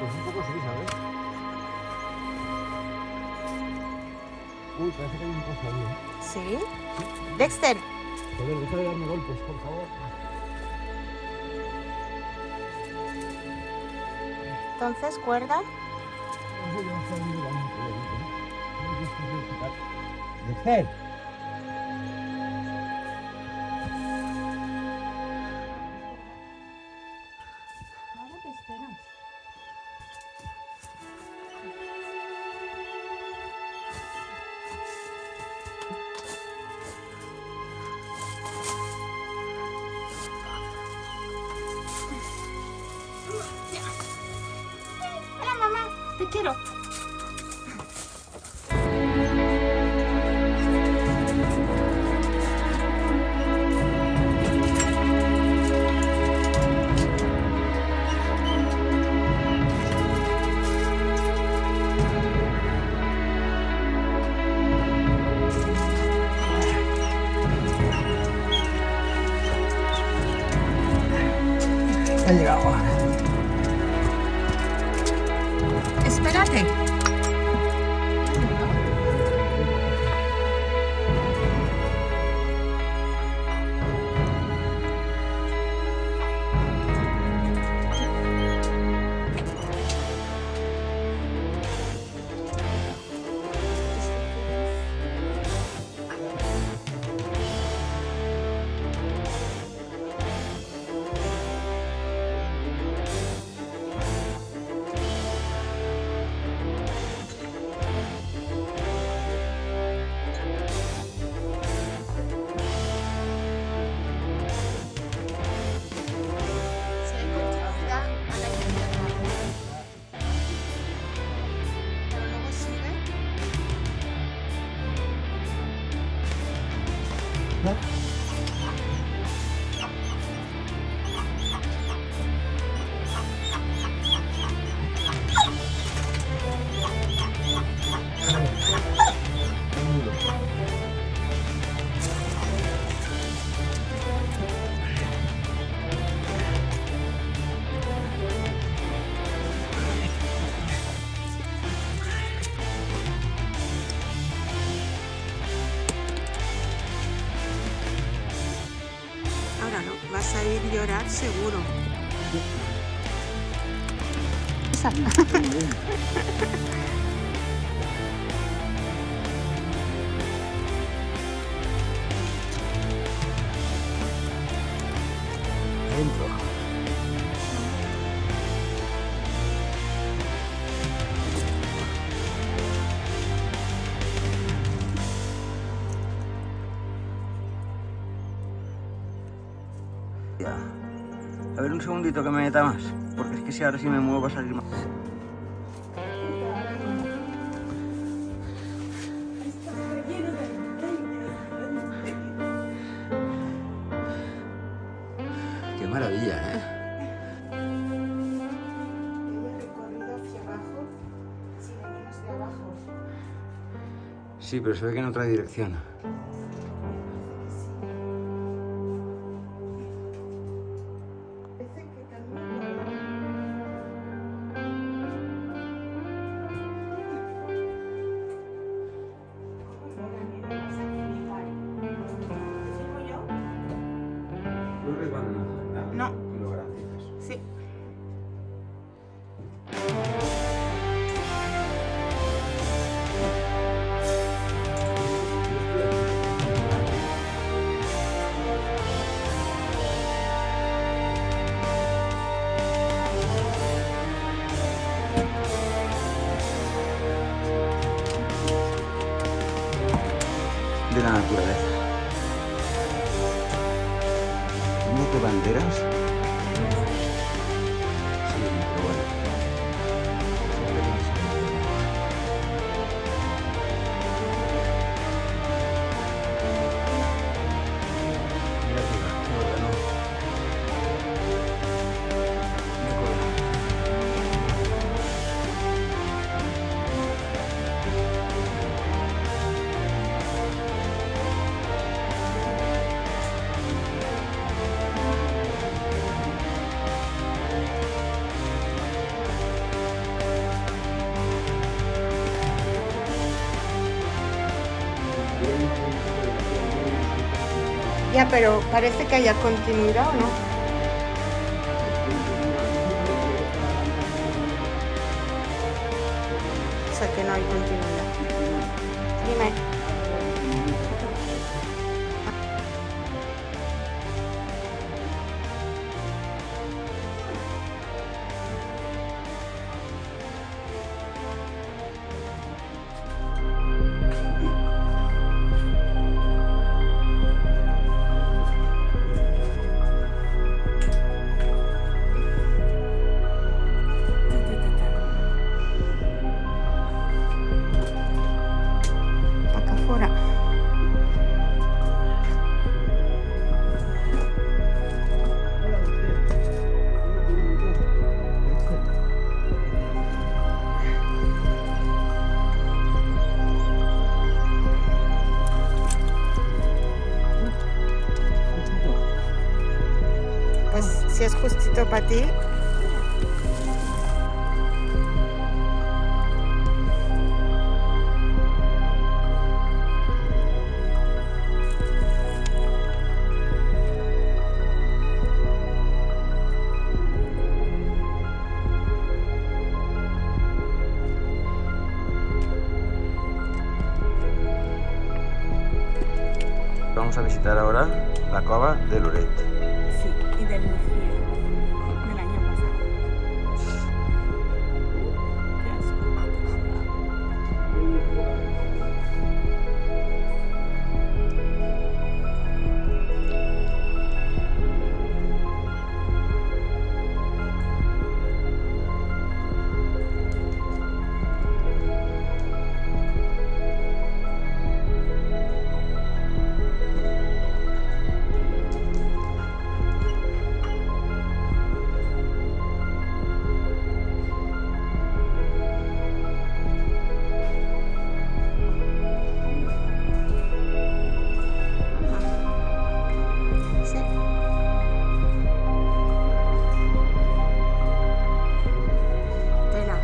Pues un poco sí, ¿sabes? Uy, parece que hay un pozo ahí, ¿eh? ¿Sí? Dexter. Joder, deja de darme golpes, por favor. Entonces, cuerda. No sé, yo no estoy mirando, ¿eh? ¡Dexter! Ahora te esperas. Hola, mamá. Te quiero. Ha llegado. Espérate. Si hay continuidad, van a entender algo. Pero luego sigue. Ahora no, vas a ir a llorar seguro. Adentro. Ya. A ver, un segundito que me meta más. Porque es que si ahora sí me muevo va a salir más. Qué maravilla, ¿eh? Recorrido hacia abajo, si venimos de abajo. Sí, pero se ve que en otra dirección. Parece que también. No. Sí. banderas. Sí, pero bueno. Mira arriba, qué órgano. Mira qué órgano. Ya, pero parece que haya continuidad, ¿o no? O sea, que no hay continuidad. Dime. Acá afuera. Pues si es justito para ti. Vamos a visitar ahora la cova de Loret. Sí, y del Lucía, del año pasado. Qué asco. Sí. Tela.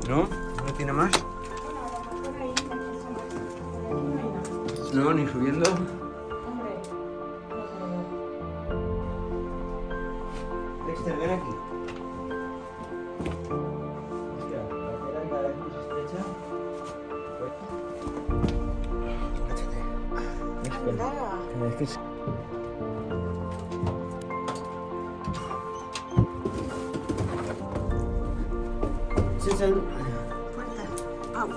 ¿No? ¿No tiene más? No, ni subiendo. Dexter, ven aquí. Hostia, la tela cada vez más estrecha. Anda. Es que es... Fuerte. Au.